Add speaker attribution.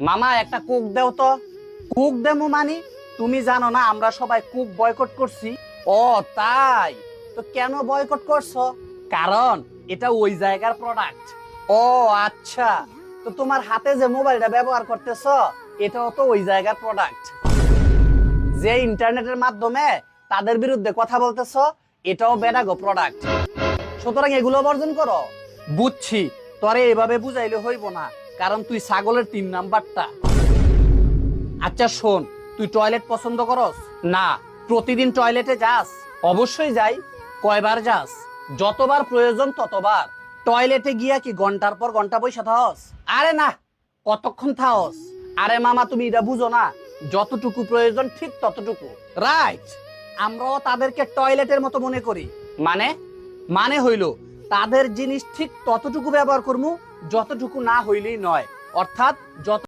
Speaker 1: মামা একটা কুক দেও তো। কুক দেমু মানি? তুমি জানো না আমরা সবাই কুক বয়কট করছি। ও তাই? তো কেন বয়কট করছো? কারণ এটা ওই জায়গার প্রোডাক্ট। ও আচ্ছা, তো তোমার হাতে যে মোবাইলটা ব্যবহার করতেছো এটাও তো ওই জায়গার প্রোডাক্ট। যে ইন্টারনেটের মাধ্যমে তাদের বিরুদ্ধে কথা বলতেছো এটাও বেডাগো প্রোডাক্ট। সুতরাং এগুলো বর্জন করো। বুঝছি, তোরে এভাবে বুঝাইলে হইব না, কারণ তুই ছাগলের 3 নাম্বারটা। আচ্ছা শোন, তুই টয়লেট পছন্দ করস? না। প্রতিদিন টয়লেটে যাস? অবশ্যই যাই। কয়বার যাস? যতবার প্রয়োজন ততবার। টয়লেটে গিয়া কি ঘন্টার পর ঘন্টা বইসা থাকস? আরে না, কতক্ষণ থাকস? আরে মামা তুমি এটা বুঝো না, যতটুকু প্রয়োজন ঠিক ততটুকু। রাইট। আমরাও তাদেরকে টয়লেটের মতো মনে করি। মানে? মানে হইল তাদের জিনিস ঠিক ততটুকু ব্যবহার করমু যতটুকু না হইলেই নয়, অর্থাৎ যত